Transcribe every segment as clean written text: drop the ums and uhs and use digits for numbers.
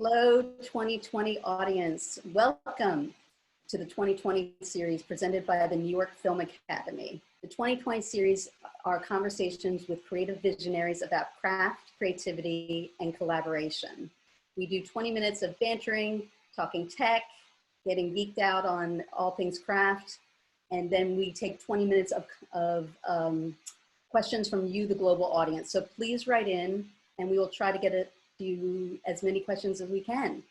Hello, 2020 audience. Welcome to the 2020 series presented by the New York Film Academy. The 2020 series are conversations with creative visionaries about craft, creativity, and collaboration. We do 20 minutes of bantering, talking tech, getting geeked out on all things craft, and then we take 20 minutes of questions from you, the global audience. So please write in, and we will try to get to you as many questions as we can.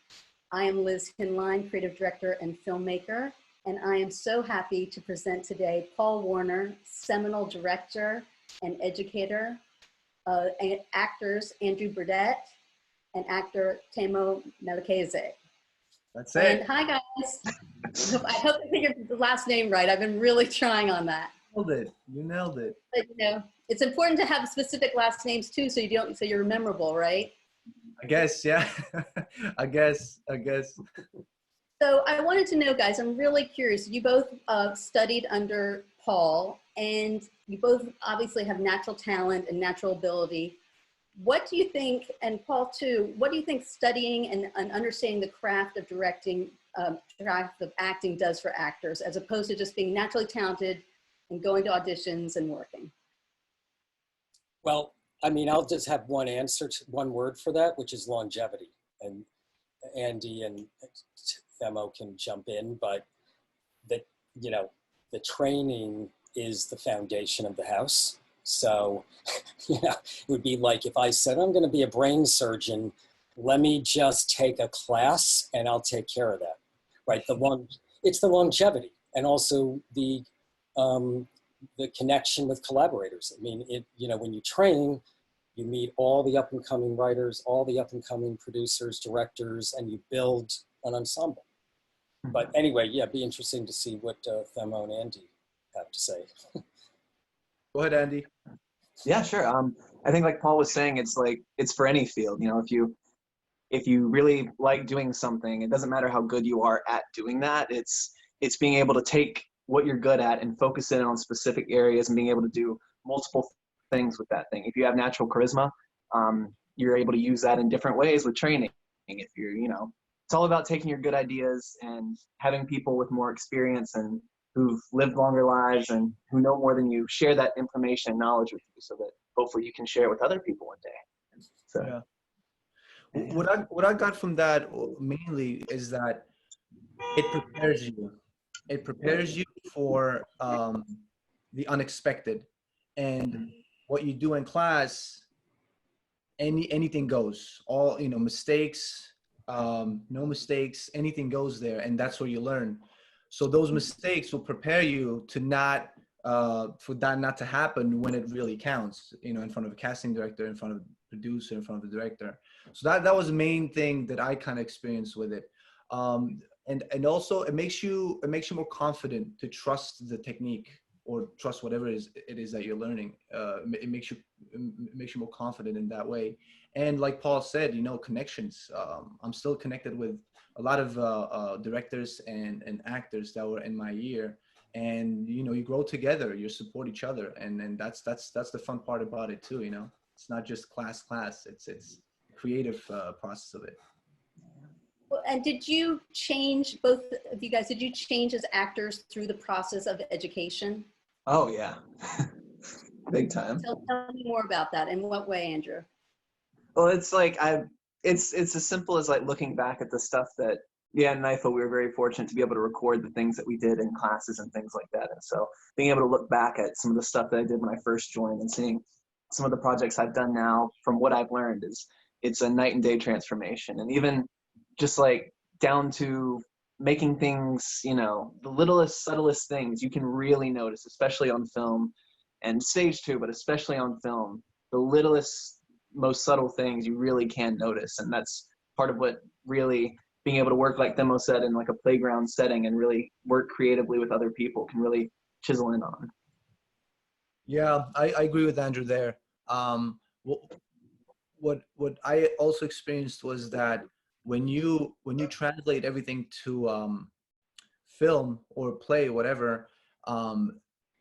I am Liz Hinlein, creative director and filmmaker, and I am so happy to present today Paul Warner, seminal director and educator, and actors Andrew Burdette and actor Themo Melikidze. That's it. And hi guys. I hope I figured the last name right. I've been really trying on that. Nailed it. You nailed it. But you know, it's important to have specific last names too, so you're memorable, right? I guess, yeah. I guess. So I wanted to know, guys, I'm really curious. You both studied under Paul, and you both obviously have natural talent and natural ability. What do you think, and Paul too, what do you think studying and understanding the craft of directing, craft of acting does for actors, as opposed to just being naturally talented and going to auditions and working? Well, I mean, I'll just have one answer to one word for that, which is longevity. And Andy and Themo can jump in, but the training is the foundation of the house. So, it would be like if I said, I'm going to be a brain surgeon, let me just take a class and I'll take care of that, right? It's the longevity and also the connection with collaborators. I mean, when you train, you meet all the up and coming writers, all the up and coming producers, directors, and you build an ensemble. But anyway, yeah, it'd be interesting to see what Themo and Andy have to say. Go ahead, Andy. Yeah, sure. I think like Paul was saying, it's for any field. If you really like doing something, it doesn't matter how good you are at doing that. It's being able to take what you're good at and focus in on specific areas and being able to do multiple things with that thing. If you have natural charisma, you're able to use that in different ways with training. If you're, it's all about taking your good ideas and having people with more experience and who've lived longer lives and who know more than you share that information and knowledge with you so that hopefully you can share it with other people one day. So, yeah. What I got from that mainly is that it prepares you. It prepares you for the unexpected, and what you do in class, anything goes. All mistakes, no mistakes, anything goes there, and that's where you learn. So those mistakes will prepare you to not for that not to happen when it really counts. In front of a casting director, in front of a producer, in front of the director. So that was the main thing that I kind of experienced with it. And also it makes you more confident to trust the technique or trust whatever it is that you're learning. It makes you more confident in that way. And like Paul said, connections. I'm still connected with a lot of directors and actors that were in my year, and you grow together, you support each other, and that's the fun part about it too. It's not just class. It's a creative process of it. Well, and did you change, both of you guys, did you change as actors through the process of education? Oh yeah, big time. Tell me more about that. In what way, Andrew? Well, it's like it's as simple as like looking back at the stuff that, in NYFA we were very fortunate to be able to record the things that we did in classes and things like that. And so being able to look back at some of the stuff that I did when I first joined and seeing some of the projects I've done now from what I've learned it's a night and day transformation. And even just like down to making things, the littlest, subtlest things you can really notice, especially on film and stage too, but especially on film, the littlest, most subtle things you really can notice. And that's part of what really being able to work, like Themo said, in like a playground setting and really work creatively with other people can really chisel in on. Yeah, I agree with Andrew there. What I also experienced was that when you translate everything to film or play, whatever,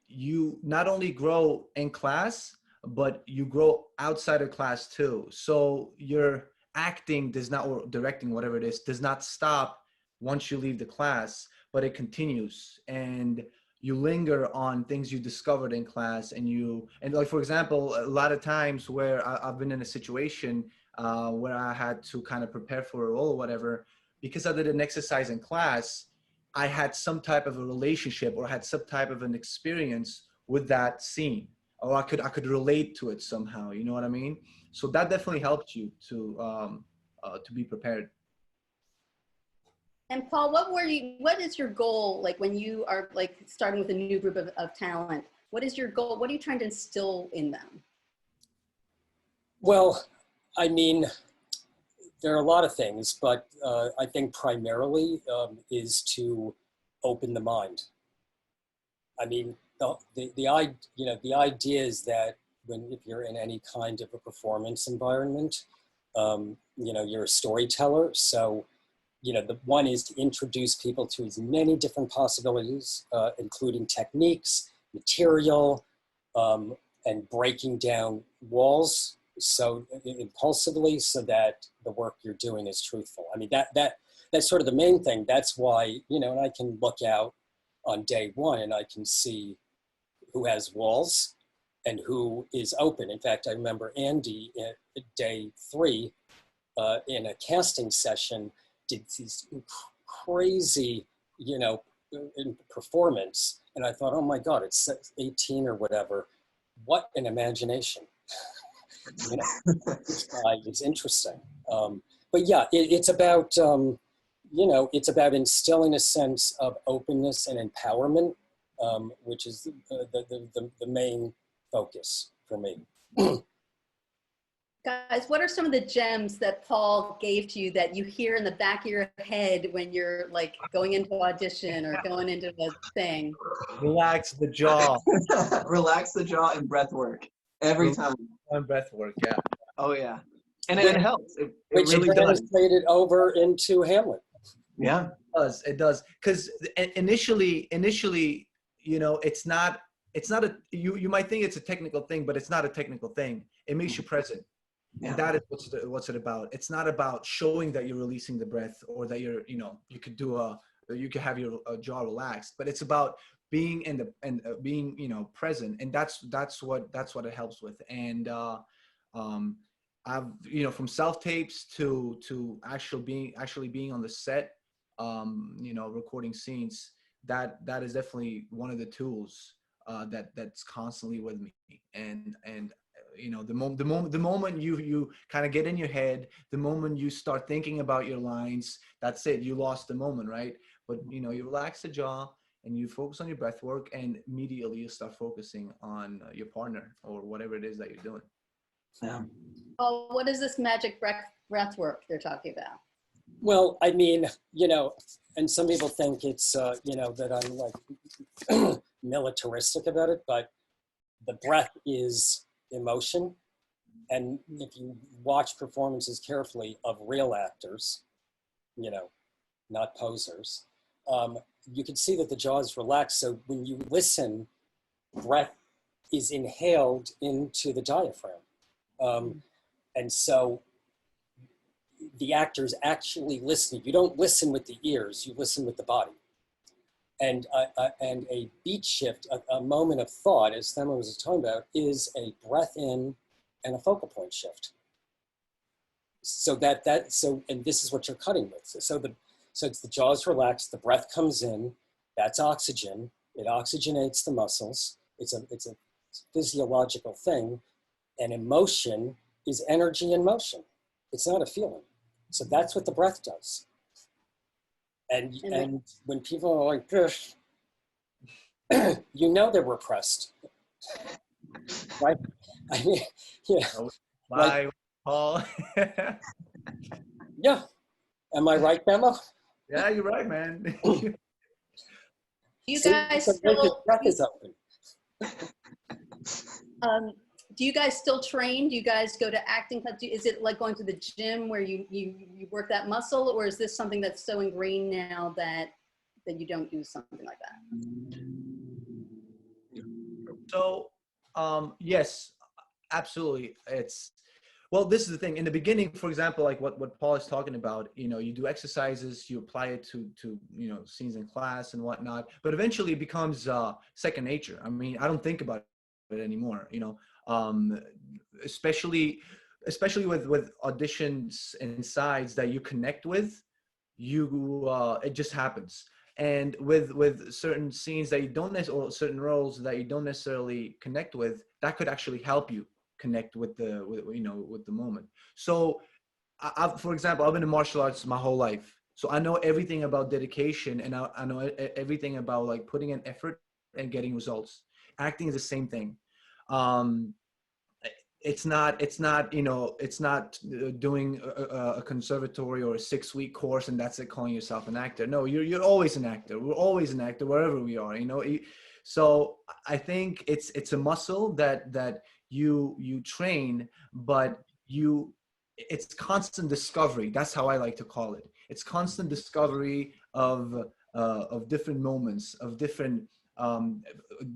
you not only grow in class, but you grow outside of class too. So you're acting does not, or directing, whatever it is, does not stop once you leave the class, but it continues, and you linger on things you discovered in class. And like, for example, a lot of times where I've been in a situation where I had to kind of prepare for a role or whatever, because I did an exercise in class, I had some type of a relationship or had some type of an experience with that scene, or I could relate to it somehow. You know what I mean? So that definitely helped you to be prepared. And Paul, what is your goal, like when you are like starting with a new group of talent? What is your goal? What are you trying to instill in them? Well, I mean, there are a lot of things, but I think primarily is to open the mind. I mean, the idea is that if you're in any kind of a performance environment, you're a storyteller. So, the one is to introduce people to as many different possibilities, including techniques, material, and breaking down walls so impulsively so that the work you're doing is truthful. I mean, that's sort of the main thing. That's why, and I can look out on day one and I can see who has walls and who is open. In fact, I remember Andy at day 3 in a casting session did these crazy, in performance. And I thought, oh my God, it's 18 or whatever. What an imagination. This guy is interesting. But yeah, it's about, it's about instilling a sense of openness and empowerment, which is the main focus for me. Guys, what are some of the gems that Paul gave to you that you hear in the back of your head when you're like going into audition or going into the thing? Relax the jaw. Relax the jaw and breath work every time. And breath work, yeah. Oh yeah, and it helps. It Which really does. translated over into Hamlet. Yeah, It does. Because initially, it's not a, you might think it's a technical thing, but it's not a technical thing. It makes you present. Yeah. And that is what's it about. It's not about showing that you're releasing the breath or that you're, you could have your jaw relaxed, but it's about being being present, and that's what it helps with. And I've from self tapes to actually being on the set, recording scenes, that is definitely one of the tools that's constantly with me. And the moment you kind of get in your head, the moment you start thinking about your lines, that's it, you lost the moment, right? But you relax the jaw and you focus on your breath work, and immediately you start focusing on your partner or whatever it is that you're doing. Yeah. Oh, what is this magic breath work they're talking about? Well, I mean, and some people think it's, that I'm like militaristic about it, but the breath is emotion. And if you watch performances carefully of real actors, not posers, you can see that the jaw is relaxed. So when you listen, breath is inhaled into the diaphragm. And so the actors actually listen. You don't listen with the ears, you listen with the body. And a beat shift, a moment of thought, as Themo was talking about, is a breath in and a focal point shift. So and this is what you're cutting with. So it's the jaws relaxed, the breath comes in, that's oxygen, it oxygenates the muscles. It's a physiological thing, and emotion is energy in motion. It's not a feeling. So that's what the breath does. And when people are like this, they're repressed, right? I mean, yeah. Bye, Paul. Yeah. Am I right, Themo? Yeah, you're right, man. You guys still, breath is open. do you guys still train? Do you guys go to acting club? Is it like going to the gym where you work that muscle, or is this something that's so ingrained now that you don't do something like that? So, yes, absolutely. Well, this is the thing. In the beginning, for example, like what Paul is talking about, you know, you do exercises, you apply it to you know, scenes in class and whatnot, but eventually it becomes second nature. I mean, I don't think about it anymore, you know, especially with auditions and sides that you connect with, it just happens. And with certain scenes that you don't necessarily, or certain roles that you don't necessarily connect with, that could actually help you connect with you know, with the moment. So for example, I've been in martial arts my whole life, so I know everything about dedication, and I know everything about like putting in effort and getting results. Acting is the same thing. um it's not you know, it's not doing a conservatory or a 6-week course and that's it, calling yourself an actor. No, you're always an actor. We're always an actor wherever we are, you know. So I think it's a muscle that you train, but it's constant discovery. That's how I like to call it. It's constant discovery of different moments, of different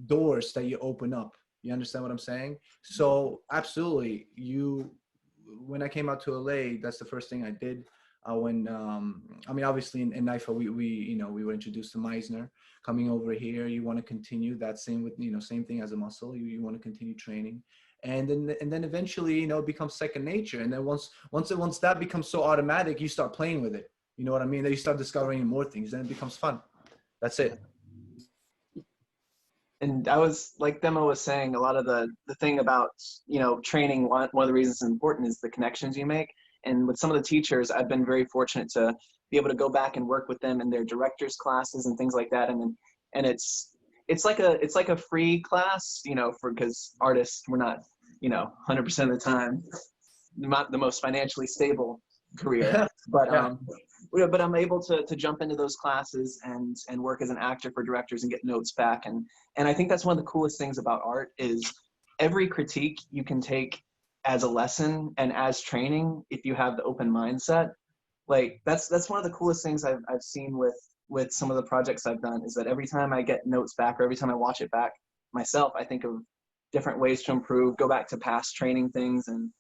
doors that you open up. You understand what I'm saying? So absolutely, when I came out to LA, that's the first thing I did. When I mean, obviously in NYFA, we you know, we were introduced to Meisner. Coming over here, you want to continue that same with, you know, same thing as a muscle. You want to continue training, and then eventually, you know, it becomes second nature. And then once that becomes so automatic, you start playing with it. You know what I mean? Then you start discovering more things. Then it becomes fun. That's it. And I was, like Themo was saying, a lot of the thing about, you know, training, one of the reasons it's important is the connections you make. And with some of the teachers, I've been very fortunate to be able to go back and work with them in their directors classes and things like that. And it's like a free class, you know, because artists, we're not, you know, 100% of the time not the most financially stable career, but Yeah. but I'm able to jump into those classes and work as an actor for directors and get notes back. And I think that's one of the coolest things about art is every critique you can take as a lesson and as training if you have the open mindset. Like that's one of the coolest things I've seen with some of the projects I've done, is that every time I get notes back or every time I watch it back myself, I think of different ways to improve, go back to past training things, and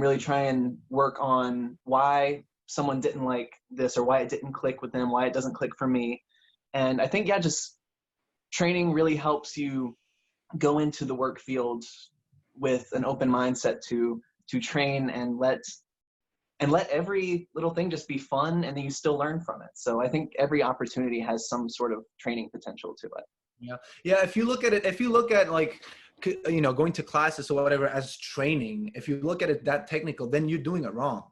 really try and work on why someone didn't like this or why it didn't click with them, why it doesn't click for me. And I think, yeah, just training really helps you go into the work field with an open mindset to train and let every little thing just be fun, and then you still learn from it. So I think every opportunity has some sort of training potential to it. Yeah. If you look at like, you know, going to classes or whatever as training, if you look at it that technical, then you're doing it wrong.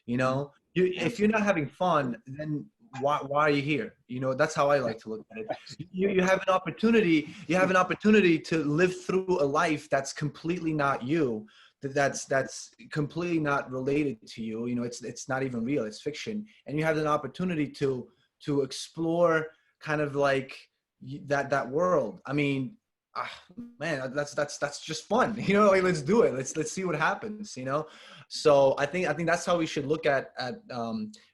You know, if you're not having fun, then why are you here? You know, that's how I like to look at it. You have an opportunity. You have an opportunity to live through a life that's completely not you. That's completely not related to you. You know, it's not even real. It's fiction, and you have an opportunity to explore kind of like that world. I mean, man, that's just fun. You know, like, let's do it. Let's see what happens. You know, so I think that's how we should look at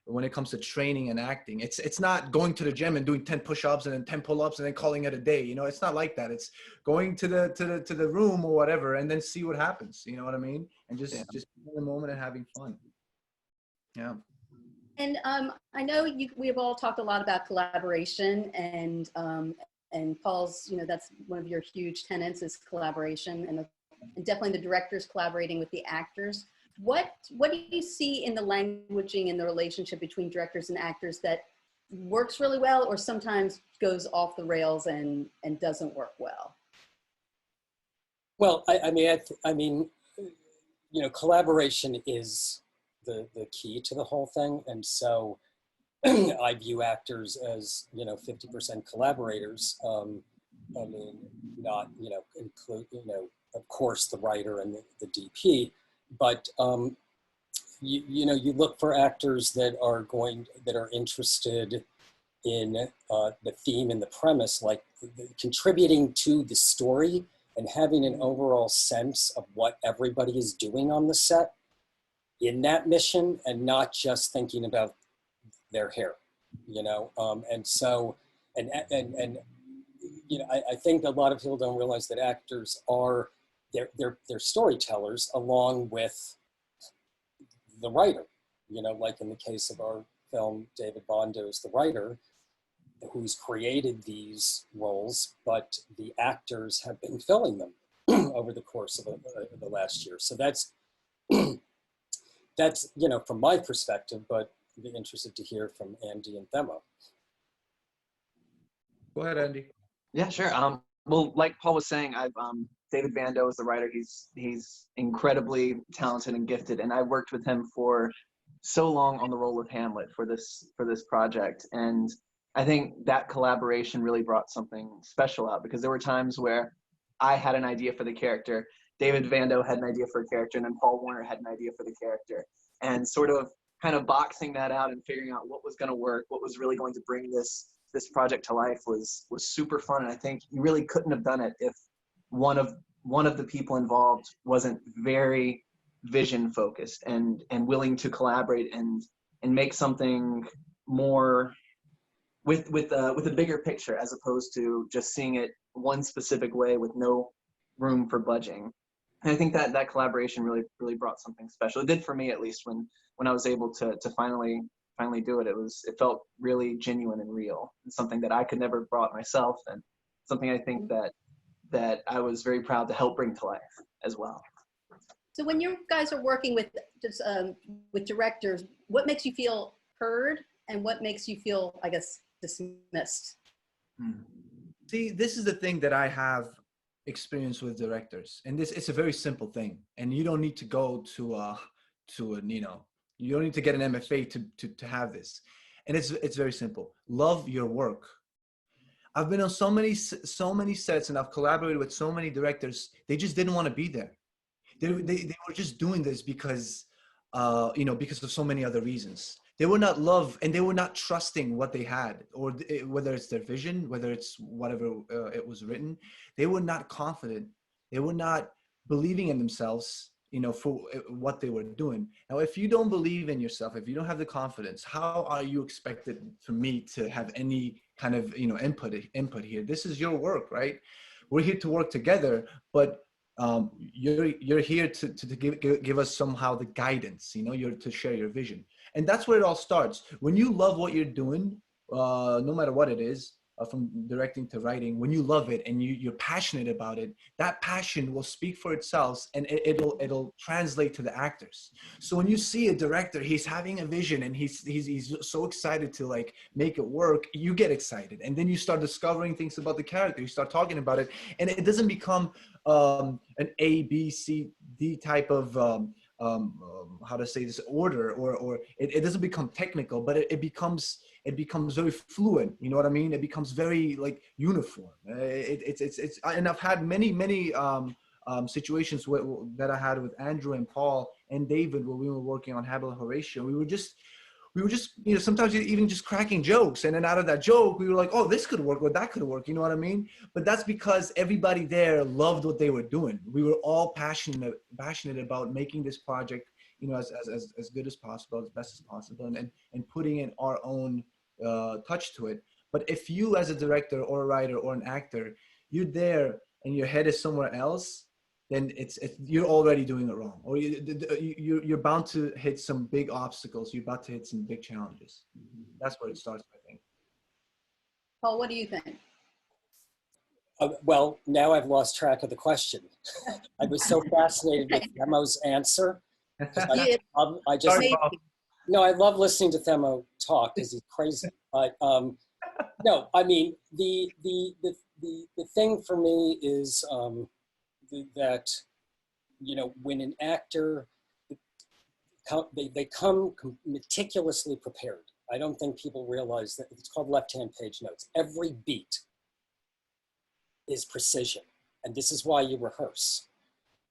when it comes to training and acting. It's not going to the gym and doing 10 push-ups and then 10 pull-ups and then calling it a day. You know, it's not like that. It's going to the room or whatever and then see what happens. You know what I mean? And just in the moment and having fun. Yeah. And I know we have all talked a lot about collaboration, and Paul's, you know, that's one of your huge tenets is collaboration, and definitely the directors collaborating with the actors. What do you see in the languaging and the relationship between directors and actors that works really well, or sometimes goes off the rails and doesn't work well? Well, I mean, you know, collaboration is the key to the whole thing, and so I view actors as, you know, 50% collaborators. I mean, not, you know, include, you know, of course, the writer and the DP, but you know, you look for actors that are interested in the theme and the premise, like contributing to the story and having an overall sense of what everybody is doing on the set in that mission, and not just thinking about their hair, you know. And so, and you know, I think a lot of people don't realize that actors are they're storytellers along with the writer, you know, like in the case of our film, David Bondo is the writer who's created these roles, but the actors have been filling them over the course of the last year. So that's, that's, you know, from my perspective, but I'd be interested to hear from Andy and Themo. Go ahead, Andy. Yeah, sure. Well, like Paul was saying, I've David Bando is the writer. He's incredibly talented and gifted, and I worked with him for so long on the role of Hamlet for this project. And I think that collaboration really brought something special out, because there were times where I had an idea for the character, David Bando had an idea for a character, and then Paul Warner had an idea for the character, and sort of kind of boxing that out and figuring out what was going to work, what was really going to bring this project to life was super fun. And I think you really couldn't have done it if one of the people involved wasn't very vision focused and willing to collaborate and make something more with a bigger picture, as opposed to just seeing it one specific way with no room for budging. And I think that collaboration really brought something special. It did for me, at least, when I was able to finally do it. It felt really genuine and real, and something that I could never brought myself, and something I think that I was very proud to help bring to life as well. So when you guys are working with directors, what makes you feel heard, and what makes you feel, I guess, dismissed? See, this is the thing that I have experience with directors, and it's a very simple thing, and you don't need to go to a you don't need to get an MFA to have this. And it's very simple. Love your work. I've been on so many sets, and I've collaborated with so many directors. They just didn't want to be there. They were just doing this because, because of so many other reasons. They were not love, and they were not trusting what they had, or whether it's their vision, whether it's whatever it was written. They were not confident. They were not believing in themselves, for what they were doing. Now, if you don't believe in yourself, if you don't have the confidence, how are you expected for me to have any kind of, input here? This is your work, right? We're here to work together, but you're here to give us somehow the guidance, you're to share your vision. And that's where it all starts. When you love what you're doing, no matter what it is, from directing to writing, when you love it and you're passionate about it, that passion will speak for itself, and it'll translate to the actors. So when you see a director, he's having a vision and he's so excited to make it work, you get excited, and then you start discovering things about the character. You start talking about it, and it doesn't become an A, B, C, D type of how to say this, order, or it doesn't become technical, but it becomes very fluent. You know what I mean? It becomes very uniform. It's and I've had many situations that I had with Andrew and Paul and David when we were working on Hannibal and Horatio. We were just sometimes even just cracking jokes, and then out of that joke we were like, oh, this could work, or that could work. You know what I mean? But that's because everybody there loved what they were doing. We were all passionate about making this project, as good as possible, as best as possible, and putting in our own touch to it. But if you, as a director or a writer or an actor, you're there and your head is somewhere else, then you're already doing it wrong, or you're bound to hit some big obstacles. You're about to hit some big challenges. That's where it starts, I think. Paul, what do you think? Well, now I've lost track of the question. I was so fascinated with Themo's answer. I love listening to Themo talk because he's crazy. But no, I mean, the thing for me is that, when an actor, they come meticulously prepared. I don't think people realize that. It's called left-hand page notes. Every beat is precision, and this is why you rehearse.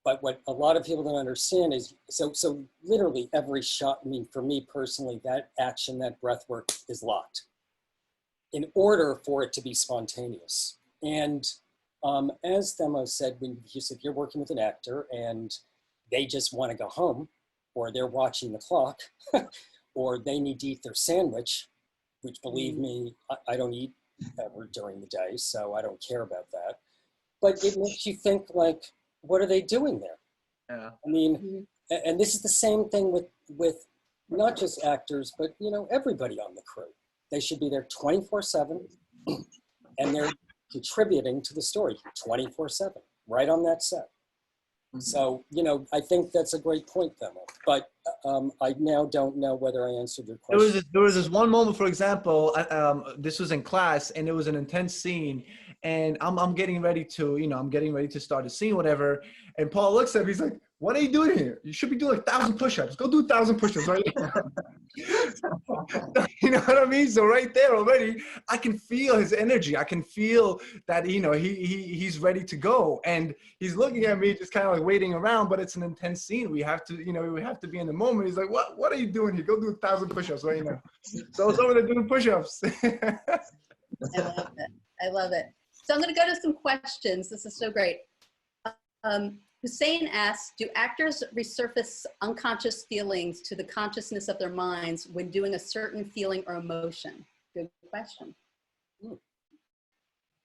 But what a lot of people don't understand is, so literally every shot, I mean, for me personally, that action, that breath work is locked in order for it to be spontaneous. And as Themo said, if you're working with an actor and they just want to go home, or they're watching the clock, or they need to eat their sandwich, which, believe me, I don't eat ever during the day, so I don't care about that. But it makes you think, what are they doing there? Yeah. I mean, and this is the same thing with not just actors, but, you know, everybody on the crew. They should be there 24/7, and they're contributing to the story 24/7, right on that set. So, you know, I think that's a great point, Themo. But I now don't know whether I answered your question. There was this one moment, for example, this was in class, and it was an intense scene, and I'm getting ready to, you know, I'm getting ready to start a scene, whatever. And Paul looks at me, he's like, "What are you doing here? You should be doing like 1,000 push-ups. Go do 1,000 push-ups right now." You know what I mean? So right there already, I can feel his energy. I can feel that, you know, he's ready to go, and he's looking at me, just kind of like waiting around. But it's an intense scene. We have to, you know, we have to be in the moment. He's like, "What are you doing here? Go do 1,000 push-ups right now." So I was over there doing push-ups. I love it. I love it. So I'm going to go to some questions. This is so great. Hussein asks, do actors resurface unconscious feelings to the consciousness of their minds when doing a certain feeling or emotion? Good question.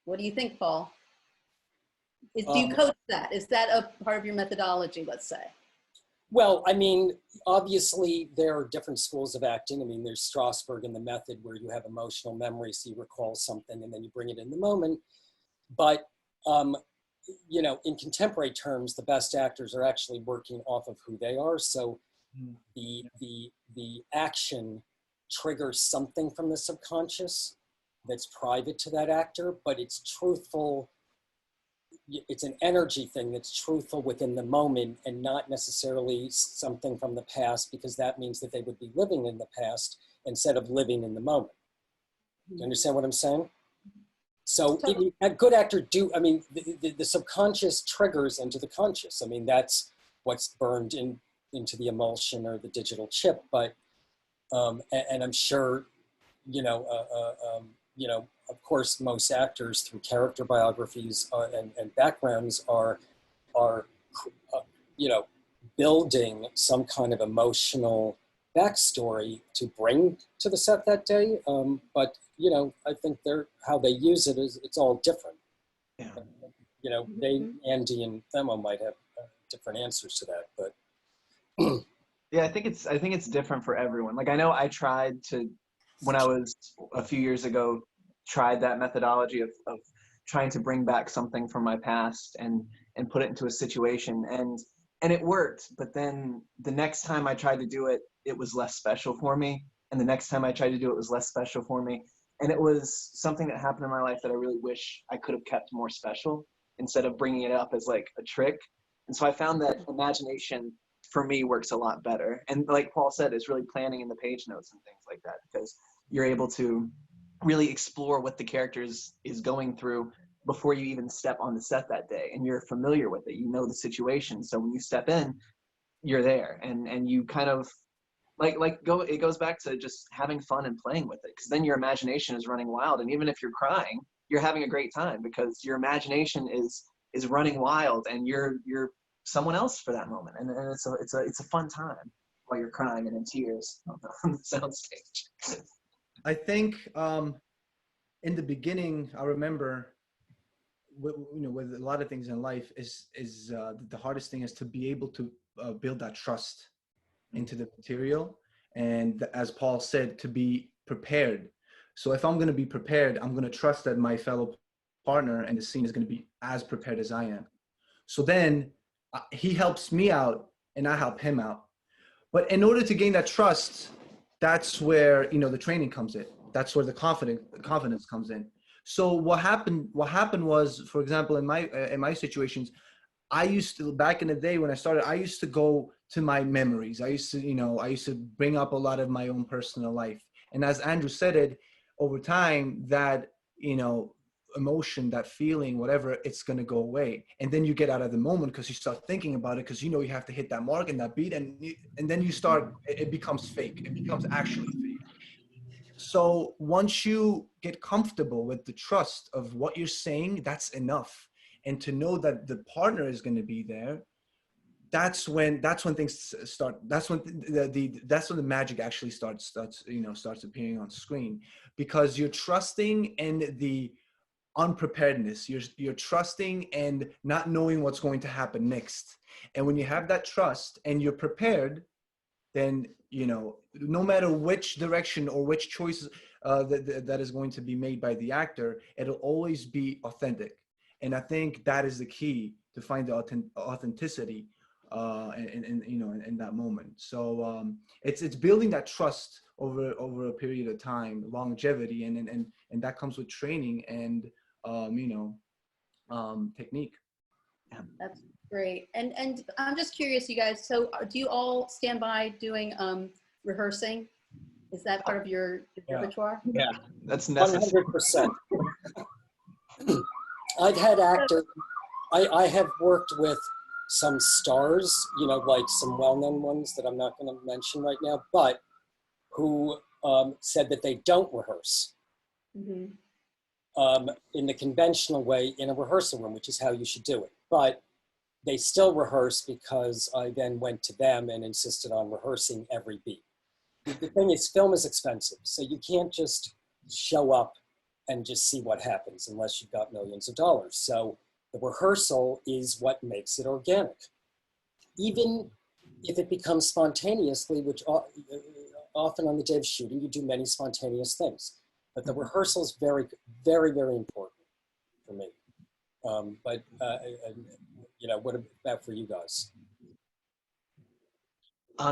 What do you think, Paul? Do you coach that? Is that a part of your methodology, let's say? Well, I mean, obviously there are different schools of acting. I mean, there's Strasberg in the method where you have emotional memory, so you recall something and then you bring it in the moment. But, you know, in contemporary terms, the best actors are actually working off of who they are. So the action triggers something from the subconscious that's private to that actor, but it's truthful. It's an energy thing that's truthful within the moment and not necessarily something from the past, because that means that they would be living in the past instead of living in the moment. Do you understand what I'm saying? So a good actor I mean, the subconscious triggers into the conscious. I mean, that's what's burned into the emulsion or the digital chip. But, and I'm sure, you know, of course, most actors through character biographies and backgrounds are, you know, building some kind of emotional backstory to bring to the set that day. But, you know, I think how they use it it's all different. Yeah. You know, Andy and Themo might have different answers to that, but. Yeah, I think it's different for everyone. Like, I know I tried to, when I was a few years ago, tried that methodology of trying to bring back something from my past and put it into a situation, and it worked. But then the next time I tried to do it, it was less special for me. And the next time I tried to do it, was less special for me. And it was something that happened in my life that I really wish I could have kept more special instead of bringing it up as like a trick. And so I found that imagination for me works a lot better. And like Paul said, it's really planning in the page notes and things like that, because you're able to really explore what the character is going through before you even step on the set that day. And you're familiar with it. You know the situation. So when you step in, you're there, and you kind of it goes back to just having fun and playing with it, because then your imagination is running wild. And even if you're crying, you're having a great time because your imagination is running wild, and you're someone else for that moment. And it's a fun time while you're crying and in tears on the soundstage. I think in the beginning, I remember, with a lot of things in life, is the hardest thing is to be able to build that trust into the material, and as Paul said, to be prepared. So if I'm going to be prepared, I'm going to trust that my fellow partner and the scene is going to be as prepared as I am. So then he helps me out and I help him out. But in order to gain that trust, that's where, you know, the training comes in. That's where the confidence comes in. So what happened was, for example, in my situations, I used to, back in the day when I started, I used to go to my memories. I used to bring up a lot of my own personal life. And as Andrew said it, over time, that, you know, emotion, that feeling, whatever, it's going to go away. And then you get out of the moment because you start thinking about it, because you know you have to hit that mark and that beat, and then you start, it becomes fake. It becomes actually fake. So once you get comfortable with the trust of what you're saying, that's enough. And to know that the partner is going to be there, that's when things start. That's when the magic actually starts appearing on screen, because you're trusting in the unpreparedness. You're trusting and not knowing what's going to happen next. And when you have that trust and you're prepared, then you know, no matter which direction or which choices that is going to be made by the actor, it'll always be authentic. And I think that is the key to find the authenticity in that moment. So it's building that trust over a period of time, longevity, and that comes with training and technique. That's great. And I'm just curious, you guys, so do you all stand by doing rehearsing? Is that part of your repertoire? Yeah, That's necessary. 100%. I've had actors, I have worked with some stars, you know, like some well-known ones that I'm not going to mention right now, but who said that they don't rehearse Mm-hmm. In the conventional way in a rehearsal room, which is how you should do it. But they still rehearse because I then went to them and insisted on rehearsing every beat. The thing is, film is expensive, so you can't just show up and just see what happens unless you've got millions of dollars. So the rehearsal is what makes it organic. Even if it becomes spontaneously, which often on the day of shooting, you do many spontaneous things. But the rehearsal is very, very, very important for me. You know, what about for you guys?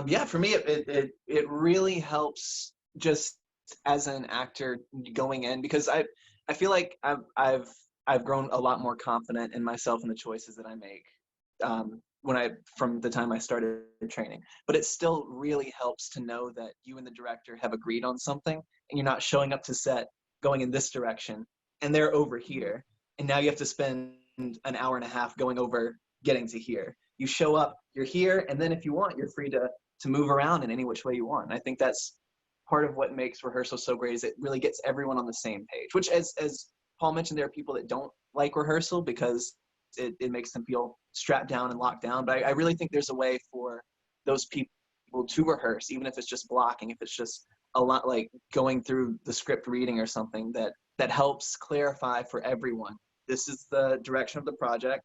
Yeah, for me, it really helps just as an actor going in, because I feel like I've grown a lot more confident in myself and the choices that I make from the time I started training. But it still really helps to know that you and the director have agreed on something, and you're not showing up to set going in this direction and they're over here, and now you have to spend an hour and a half going over getting to here. You show up, you're here, and then if you want, you're free to move around in any which way you want. And I think that's part of what makes rehearsal so great, is it really gets everyone on the same page, which as Paul mentioned, there are people that don't like rehearsal because it makes them feel strapped down and locked down. But I really think there's a way for those people to rehearse, even if it's just blocking, if it's just a lot like going through the script reading or something that helps clarify for everyone. This is the direction of the project.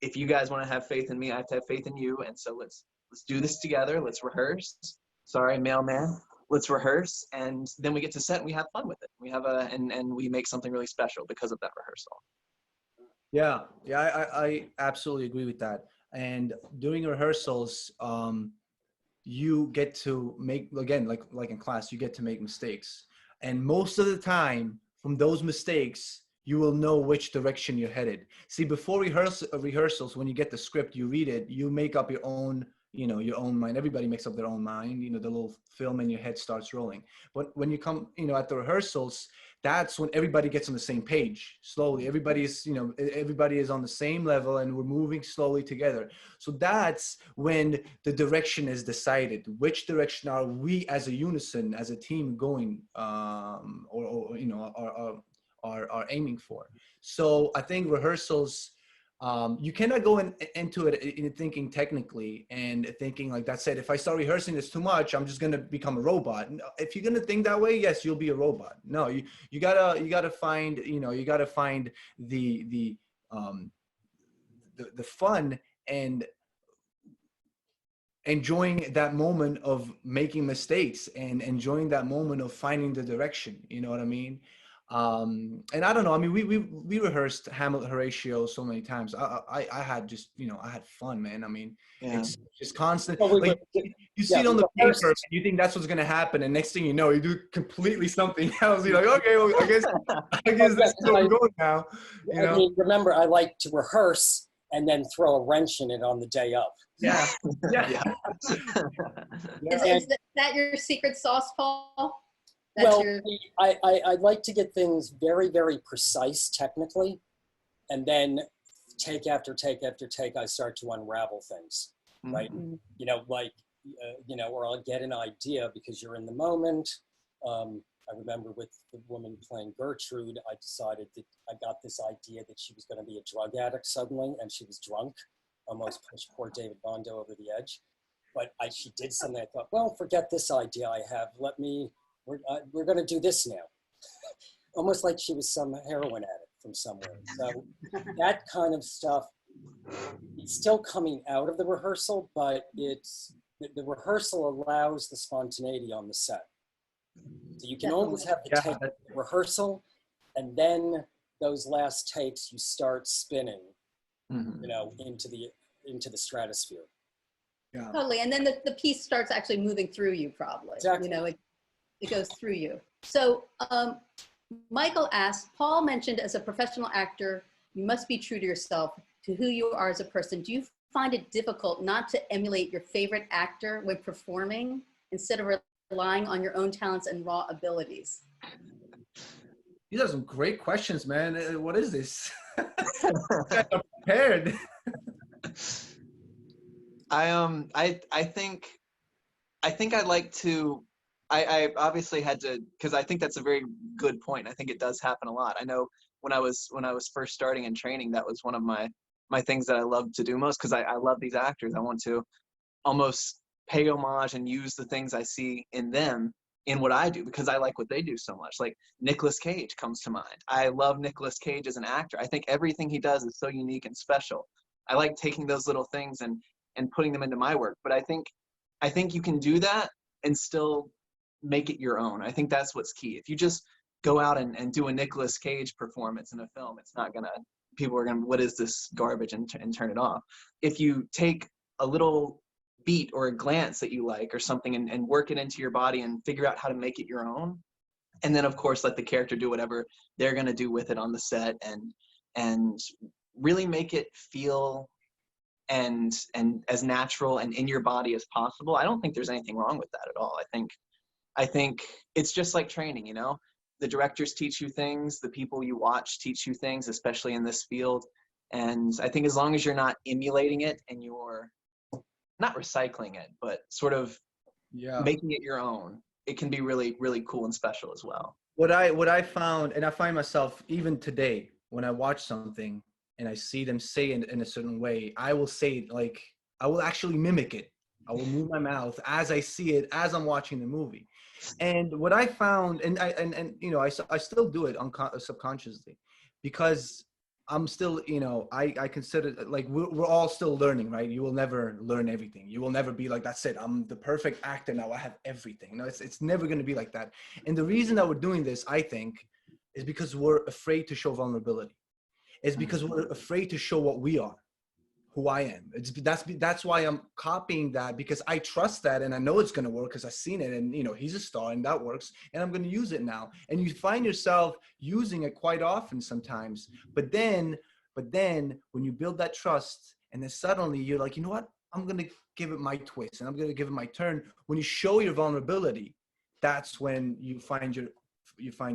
If you guys want to have faith in me, I have to have faith in you. And so let's do this together. Let's rehearse. Sorry, mailman. Let's rehearse. And then we get to set and we have fun with it. We have and we make something really special because of that rehearsal. Yeah, I absolutely agree with that. And during rehearsals, you get to make, again, like in class, you get to make mistakes. And most of the time, from those mistakes, you will know which direction you're headed. See, before rehearsals, when you get the script, you read it, you make up your own mind. Everybody makes up their own mind. You know, the little film in your head starts rolling. But when you come, at the rehearsals, that's when everybody gets on the same page slowly. Everybody is on the same level, and we're moving slowly together. So that's when the direction is decided. Which direction are we as a unison, as a team going, are aiming for? So I think rehearsals, you cannot go into it in thinking technically and thinking like, that's it. If I start rehearsing this too much, I'm just going to become a robot. If you're going to think that way, yes, you'll be a robot. No, you gotta find, the fun and enjoying that moment of making mistakes and enjoying that moment of finding the direction. You know what I mean? And I don't know. I mean, we rehearsed Hamlet, Horatio so many times. I had just, I had fun, man. I mean, Yeah. it's just constant. Well, Like you see it on the paper, and you think that's what's gonna happen, and next thing you know, you do completely something else. You're like, okay, well, I guess this is where we're going now. I mean, remember, I like to rehearse and then throw a wrench in it on the day of. Yeah. Yeah. Is that your secret sauce, Paul? Well, I like to get things very, very precise technically, and then take after take after take, I start to unravel things, right? Mm-hmm. Or I'll get an idea because you're in the moment. I remember with the woman playing Gertrude, I decided that I got this idea that she was going to be a drug addict suddenly, and she was drunk, almost pushed poor David Bondo over the edge. But she did something. I thought, well, forget this idea I have. We're going to do this now. Almost like she was some heroin addict from somewhere. So that kind of stuff, it's still coming out of the rehearsal, but it's the rehearsal allows the spontaneity on the set. So you can always have the take rehearsal, and then those last takes you start spinning, you know, into the stratosphere. Yeah. Totally. And then the piece starts actually moving through you, probably. Exactly. You know, it goes through you. So Michael asked, Paul mentioned as a professional actor, you must be true to yourself, to who you are as a person. Do you find it difficult not to emulate your favorite actor when performing instead of relying on your own talents and raw abilities? These are some great questions, man. What is this? I'm prepared. I think I'd like to. I obviously had to, because I think that's a very good point. I think it does happen a lot. I know when I was first starting in training, that was one of my things that I love to do most, because I love these actors. I want to almost pay homage and use the things I see in them in what I do, because I like what they do so much. Like Nicolas Cage comes to mind. I love Nicolas Cage as an actor. I think everything he does is so unique and special. I like taking those little things and putting them into my work. But I think you can do that and still make it your own. I think that's what's key. If you just go out and do a Nicolas Cage performance in a film, it's not gonna, people are gonna, what is this garbage, and turn it off. If you take a little beat or a glance that you like or something and work it into your body and figure out how to make it your own, and then of course let the character do whatever they're gonna do with it on the set, and really make it feel and as natural and in your body as possible. I don't think there's anything wrong with that at all. I think it's just like training, you know? The directors teach you things, the people you watch teach you things, especially in this field. And I think as long as you're not emulating it and you're not recycling it, but sort of making it your own, it can be really, really cool and special as well. What I found, and I find myself even today, when I watch something and I see them say it in a certain way, I will say it, like, I will actually mimic it. I will move my mouth as I see it, as I'm watching the movie. And what I found, and you know, I still do it subconsciously, because I'm still, you know, I consider, like, we're all still learning, right? You will never learn everything. You will never be like, that's it, I'm the perfect actor now, I have everything. No, it's never going to be like that. And the reason that we're doing this, I think, is because we're afraid to show vulnerability. It's because we're afraid to show what we are, who I am. That's why I'm copying that, because I trust that and I know it's going to work because I've seen it, and you know, he's a star and that works, and I'm going to use it now. And you find yourself using it quite often sometimes, but then when you build that trust, and then suddenly you're like, you know what, I'm going to give it my twist and I'm going to give it my turn. When you show your vulnerability, that's when you find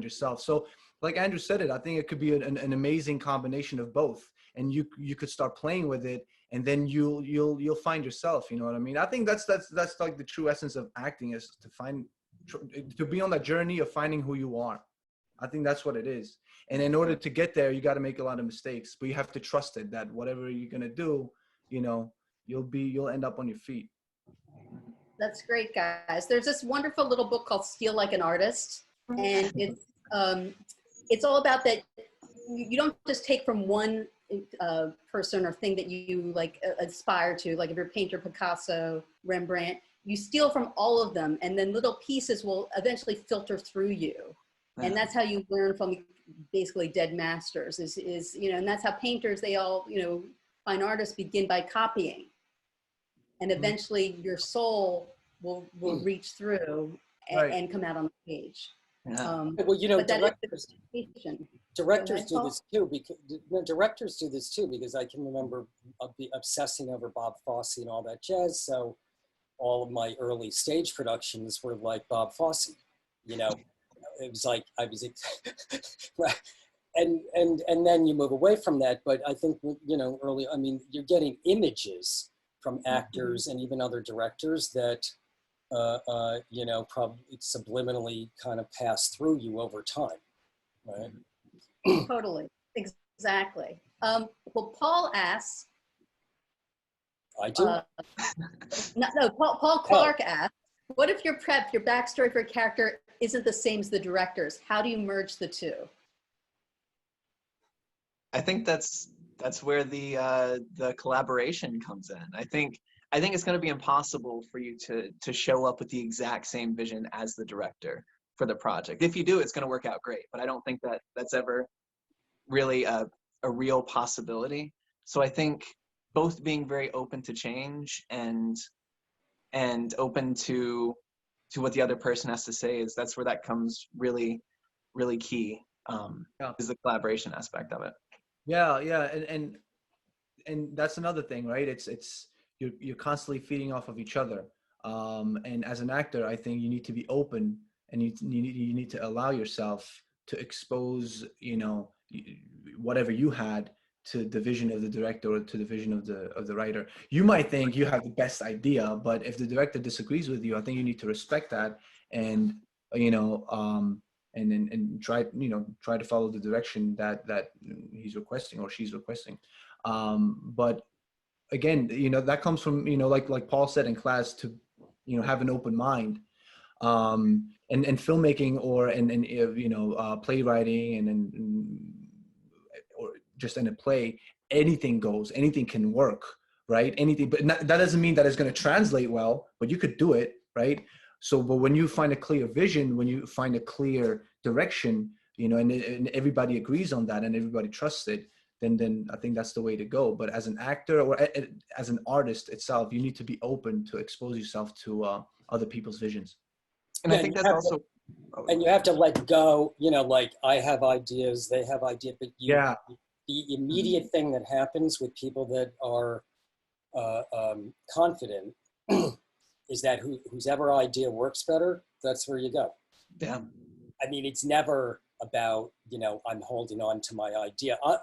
yourself. So like Andrew said it, I think it could be an amazing combination of both. And you could start playing with it, and then you'll find yourself. You know what I mean? I think that's like the true essence of acting, is to be on that journey of finding who you are. I think that's what it is. And in order to get there, you got to make a lot of mistakes, but you have to trust it, that whatever you're gonna do, you know, you'll end up on your feet. That's great, guys. There's this wonderful little book called Steal Like an Artist, and it's all about that. You don't just take from one person or thing that you like aspire to, like if you're a painter, Picasso, Rembrandt, you steal from all of them, and then little pieces will eventually filter through you. And that's how you learn from basically dead masters, is you know, and that's how painters, they all, you know, fine artists begin by copying, and eventually your soul will reach through and come out on the page. Well, you know, but that directors do this too, because I can remember obsessing over Bob Fosse and all that jazz. So all of my early stage productions were like Bob Fosse, you know. It was like I was, and then you move away from that. But I think, you know, early, I mean, you're getting images from actors and even other directors that you know, probably subliminally kind of pass through you over time, right? Totally, exactly. Well, Paul asks. I do. Paul Clark asks, what if your backstory for a character isn't the same as the director's? How do you merge the two? I think that's where the collaboration comes in. I think I think it's going to be impossible for you to show up with the exact same vision as the director for the project. If you do, it's going to work out great, but I don't think that that's ever really a real possibility. So I think both being very open to change and open to what the other person has to say, that's where that comes really, really key, is the collaboration aspect of it. Yeah, and that's another thing, right? It's you're constantly feeding off of each other. And as an actor, I think you need to be open, and you need to allow yourself to expose, whatever you had to the vision of the director or to the vision of the writer. You might think you have the best idea, but if the director disagrees with you, I think you need to respect that, and and try to follow the direction that he's requesting or she's requesting. But again, that comes from, like Paul said in class, to have an open mind. And filmmaking or playwriting and or just in a play, anything goes, anything can work, right? Anything, but that doesn't mean that it's going to translate well, but you could do it, right? So, but when you find a clear vision, when you find a clear direction, and everybody agrees on that and everybody trusts it, then I think that's the way to go. But as an actor or as an artist itself, you need to be open to expose yourself to other people's visions. And I think that's also, and you have to let go, like I have ideas, they have ideas, but the immediate thing that happens with people that are confident is that whosever idea works better, that's where you go. Yeah. I mean, it's never about, I'm holding on to my idea. Or,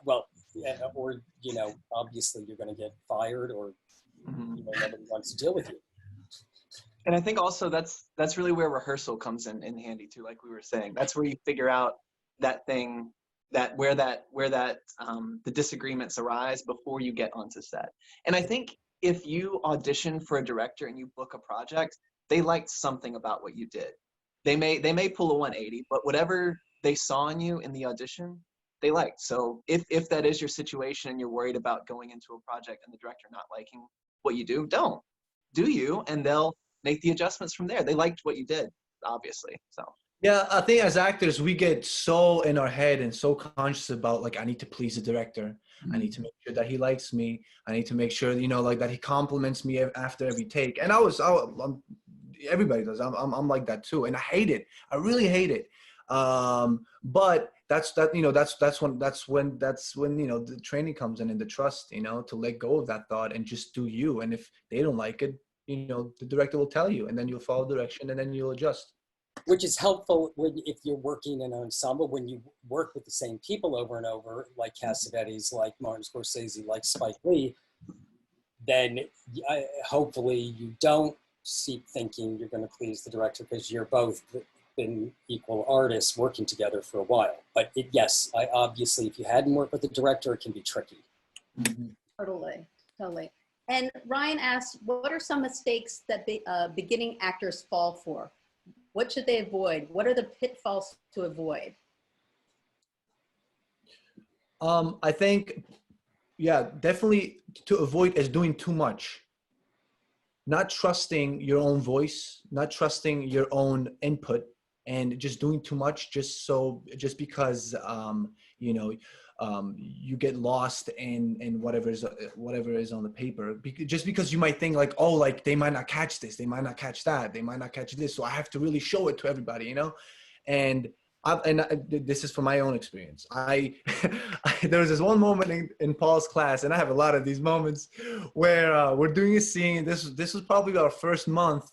obviously you're going to get fired or nobody wants to deal with you. And I think also that's really where rehearsal comes in handy too, like we were saying. That's where you figure out that thing, where the disagreements arise before you get onto set. And I think if you audition for a director and you book a project, they liked something about what you did. They may pull a 180, but whatever they saw in you in the audition, they liked. So if that is your situation and you're worried about going into a project and the director not liking what you do, don't. Do you, and they'll make the adjustments from there. They liked what you did, obviously. So yeah, I think as actors, we get so in our head and so conscious about, like, I need to please the director. I need to make sure that he likes me. I need to make sure, like, that he compliments me after every take. And everybody does. I'm like that too, and I hate it. I really hate it. But that's when the training comes in and the trust, to let go of that thought and just do you. And if they don't like it, the director will tell you, and then you'll follow direction, and then you'll adjust. Which is helpful if you're working in an ensemble, when you work with the same people over and over, like Cassavetes, like Martin Scorsese, like Spike Lee, then hopefully you don't keep thinking you're going to please the director, because you're both been equal artists working together for a while. But yes, obviously, if you hadn't worked with the director, it can be tricky. Totally. And Ryan asked, what are some mistakes that beginning actors fall for? What should they avoid? What are the pitfalls to avoid? I think, definitely to avoid is doing too much. Not trusting your own voice, not trusting your own input, and just doing too much just because you get lost in whatever is on the paper, just because you might think like, oh, like they might not catch this, they might not catch that, they might not catch this, so I have to really show it to everybody, and this is from my own experience. There was this one moment in Paul's class, and I have a lot of these moments where we're doing a scene. This was probably our first month,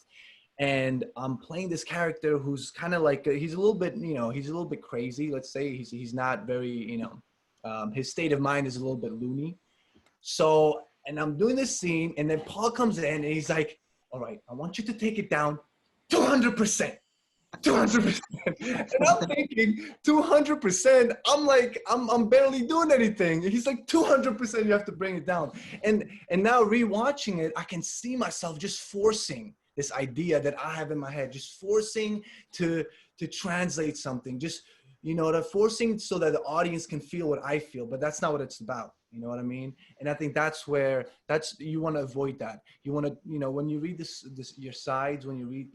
and I'm playing this character who's kind of like he's a little bit crazy. Let's say he's not very his state of mind is a little bit loony. So, and I'm doing this scene, and then Paul comes in and he's like, "All right, I want you to take it down 200%. 200%. And I'm thinking 200%. I'm like, I'm barely doing anything. He's like 200%. You have to bring it down. And now rewatching it, I can see myself just forcing this idea that I have in my head, just forcing to translate something, just you know, the forcing so that the audience can feel what I feel, but that's not what it's about. You know what I mean? And I think that's where you want to avoid that. You want to, you know, when you read your sides, when you read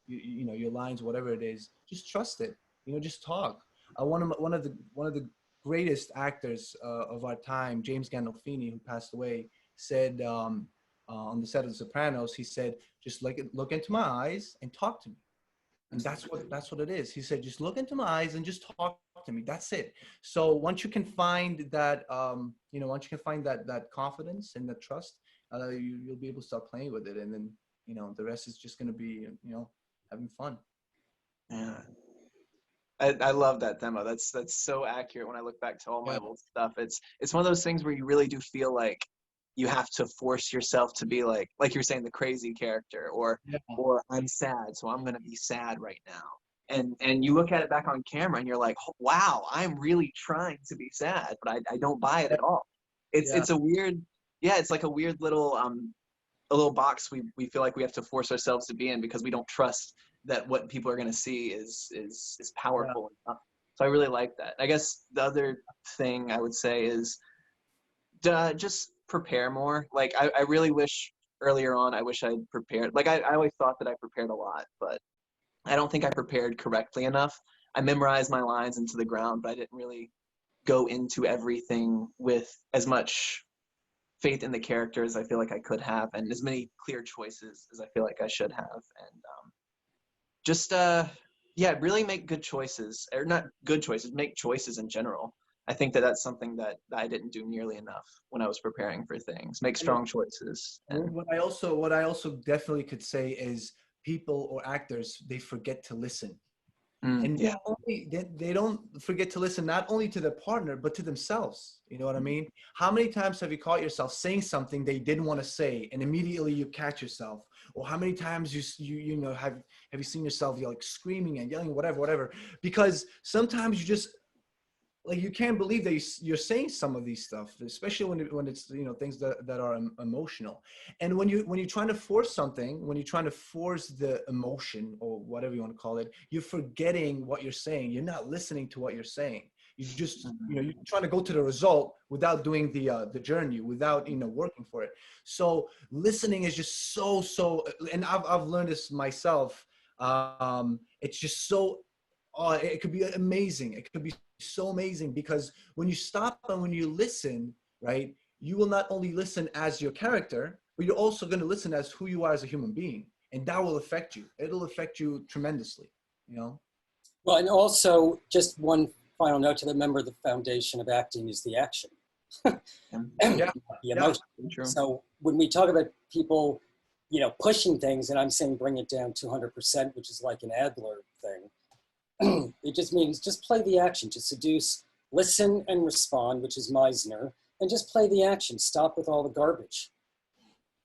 you know, your lines, whatever it is, just trust it. You know, just talk. One of the greatest actors of our time, James Gandolfini, who passed away, said on the set of The Sopranos, he said, just look into my eyes and talk to me. And that's what it is. He said, just look into my eyes and just talk to me. That's it. So once you can find that, you know, once you can find that confidence and that trust, you'll be able to start playing with it. And then, you know, the rest is just going to be, you know, having fun. Yeah. I love that demo. That's so accurate. When I look back to all my old stuff, it's one of those things where you really do feel like you have to force yourself to be like you were saying, the crazy character, or I'm sad, so I'm gonna be sad right now. And you look at it back on camera and you're like, oh, wow, I'm really trying to be sad, but I don't buy it at all. It's a weird, it's like a weird little a little box we feel like we have to force ourselves to be in, because we don't trust that what people are going to see is powerful enough. So I really like that. I guess the other thing I would say is just prepare more. Like I really wish earlier on, I wish I'd prepared. Like I always thought that I prepared a lot, but I don't think I prepared correctly enough. I memorized my lines into the ground, but I didn't really go into everything with as much faith in the character as I feel like I could have, and as many clear choices as I feel like I should have. And just really make good choices, or not good choices, make choices in general. I think that that's something that I didn't do nearly enough when I was preparing for things. Make strong choices. And What I also definitely could say is people or actors, they forget to listen. And they don't forget to listen, not only to their partner, but to themselves. You know what I mean? How many times have you caught yourself saying something they didn't want to say, and immediately you catch yourself? Or how many times you know, have you seen yourself, you're like screaming and yelling, whatever, because sometimes you just, like, you can't believe that you're saying some of these stuff, especially when it's, you know, things that are emotional. And when you're trying to force something, when you're trying to force the emotion, or whatever you want to call it, you're forgetting what you're saying. You're not listening to what you're saying. You just, you know, you're trying to go to the result without doing the journey, without, you know, working for it. So listening is just so, and I've learned this myself. It's just so, it could be amazing. It could be so amazing, because when you stop and when you listen, right, you will not only listen as your character, but you're also going to listen as who you are as a human being. And that will affect you. It'll affect you tremendously, you know? Well, and also just one final note to the member of the foundation of acting is the action. The emotion. So when we talk about people, you know, pushing things, and I'm saying bring it down 200%, which is like an Adler thing, it just means just play the action, to seduce, listen and respond, which is Meisner, and just play the action. Stop with all the garbage.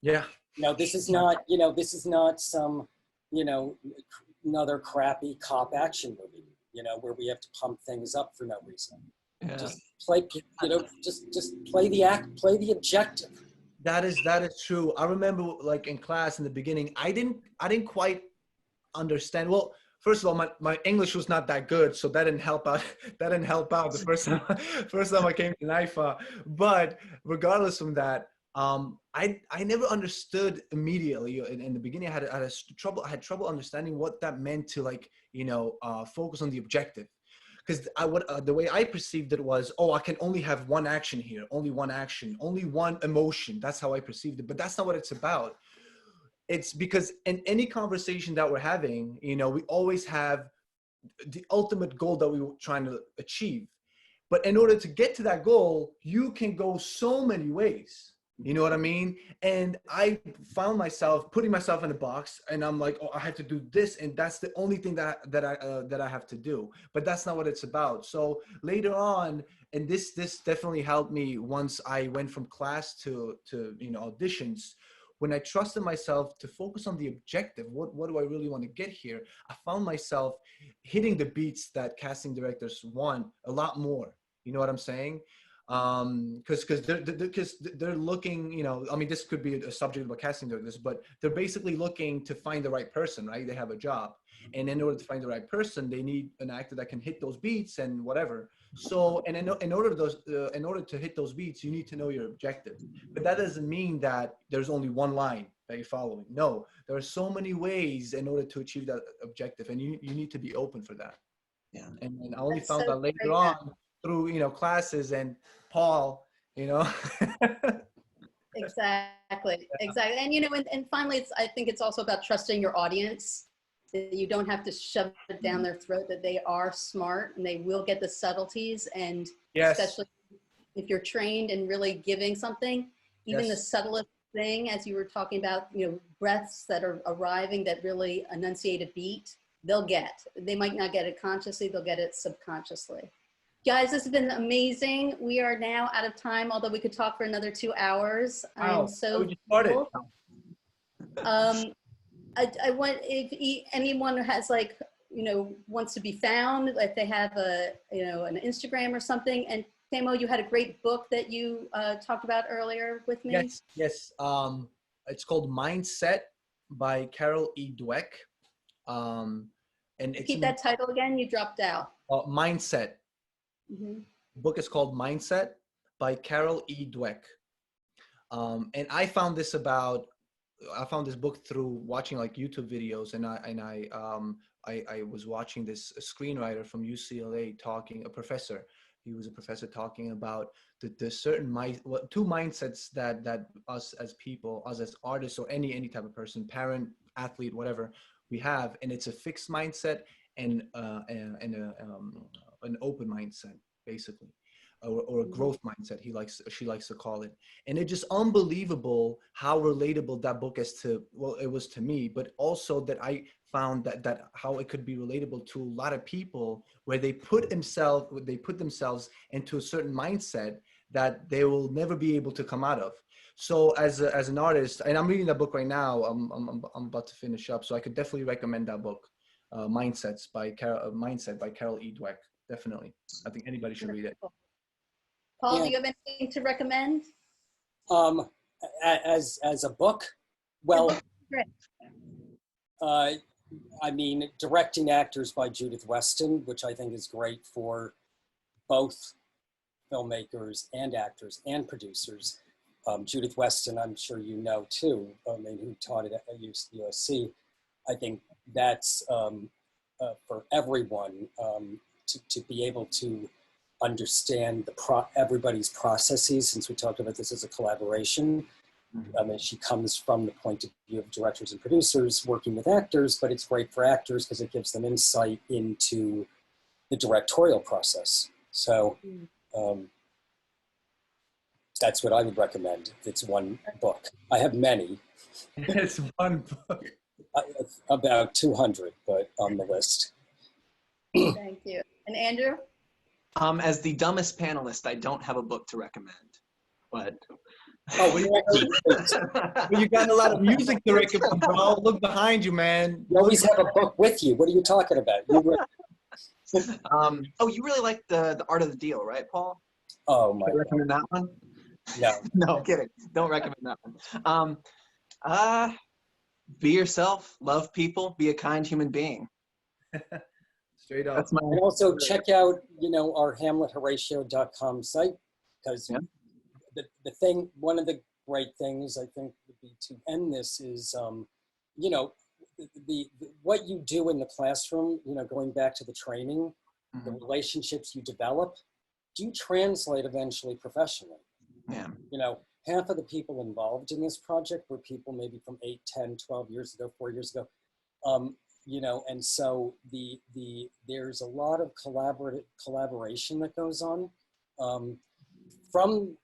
Yeah. You know, this is not, you know, this is not some, you know, another crappy cop action movie, you know, where we have to pump things up for no reason. Just play, you know, just play the act, play the objective. That is true. I remember, like, in class in the beginning, I didn't quite understand. Well, first of all, my English was not that good, so that didn't help out. That didn't help out the first time I came to NYFA. But regardless from that, I never understood immediately. In the beginning, I had trouble understanding what that meant to, like, you know, focus on the objective. Because the way I perceived it was, I can only have one action here, only one action, only one emotion. That's how I perceived it. But that's not what it's about. It's because in any conversation that we're having, you know, we always have the ultimate goal that we were trying to achieve. But in order to get to that goal, you can go so many ways. You know what I mean? And I found myself putting myself in a box, and I'm like, I have to do this, and that's the only thing that I have to do. But that's not what it's about. So later on, and this definitely helped me once I went from class to you know, auditions. When I trusted myself to focus on the objective, what do I really want to get here? I found myself hitting the beats that casting directors want a lot more. You know what I'm saying? because they're looking, you know, I mean, this could be a subject about casting directors, but they're basically looking to find the right person, right? They have a job, and in order to find the right person, they need an actor that can hit those beats and whatever. So, and in order to hit those beats, you need to know your objective. But that doesn't mean that there's only one line that you're following. No, there are so many ways in order to achieve that objective, and you need to be open for that. Yeah. And I only That's found so out later great. on through, you know, classes and Paul, you know. Exactly. And, you know, and finally, I think it's also about trusting your audience, that you don't have to shove it down their throat, that they are smart and they will get the subtleties. And Yes. especially if you're trained and really giving something, even the Yes. subtlest thing, as you were talking about, you know, breaths that are arriving that really enunciate a beat, they'll get. They might not get it consciously, they'll get it subconsciously. Guys, this has been amazing. We are now out of time, although we could talk for another 2 hours. Wow. I'm so We just started. thankful. I want, if anyone has, like, you know, wants to be found, like they have a, you know, an Instagram or something. And Themo, you had a great book that you talked about earlier with me. Yes. It's called Mindset by Carol E. Dweck. And it's Repeat that title again. You dropped out. Mindset. Mm-hmm. The book is called Mindset by Carol E. Dweck. And I found this book through watching like YouTube videos, and I was watching this screenwriter from UCLA talking, a professor. He was a professor talking about the certain two mindsets that us as people, us as artists, or any type of person, parent, athlete, whatever, we have, and it's a fixed mindset and an open mindset, basically. Or a growth mindset, she likes to call it. And it's just unbelievable how relatable that book is to, well, it was to me, but also that I found that how it could be relatable to a lot of people, where they put themselves into a certain mindset that they will never be able to come out of. So as an artist, and I'm reading that book right now, I'm about to finish up, so I could definitely recommend that book, Mindset by Carol E. Dweck. Definitely, I think anybody should read it. Paul, Yeah. do you have anything to recommend? As a book, well, Great. I mean, Directing Actors by Judith Weston, which I think is great for both filmmakers and actors and producers. Judith Weston, I'm sure you know too, I mean, who taught at USC. I think that's for everyone to be able to understand everybody's processes, since we talked about this as a collaboration. I mean, she comes from the point of view of directors and producers working with actors, but it's great for actors because it gives them insight into the directorial process. So that's what I would recommend. It's one book. I have many. It's one book. About 200, but on the list. Thank you. And Andrew? As the dumbest panelist, I don't have a book to recommend, but. Oh, well, you got a lot of music to recommend, bro. Look behind you, man. You always have a book with you. What are you talking about? Oh, you really like the Art of the Deal, right, Paul? Oh my! Can I recommend that one? No. No, I'm kidding. Don't recommend that one. Be yourself, love people, be a kind human being. Straight up. That's my. And also check out, our HamletHoratio.com site, because the thing, one of the great things I think would be to end this is, what you do in the classroom, going back to the training, the relationships you develop, do you translate eventually professionally? Yeah. Half of the people involved in this project were people maybe from 8, 10, 12 years ago, 4 years ago. And so there's a lot of collaboration that goes on from,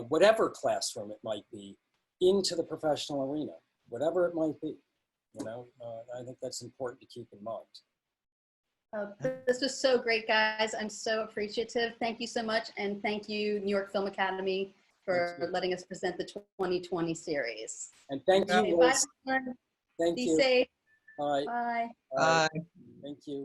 whatever classroom it might be, into the professional arena, whatever it might be. I think that's important to keep in mind. This was so great, guys. I'm so appreciative. Thank you so much. And thank you, New York Film Academy, for letting us present the 2020 series. And thank you, Bye, Liz. everyone. Thank Be you. safe. All right. Bye. Bye. Thank you.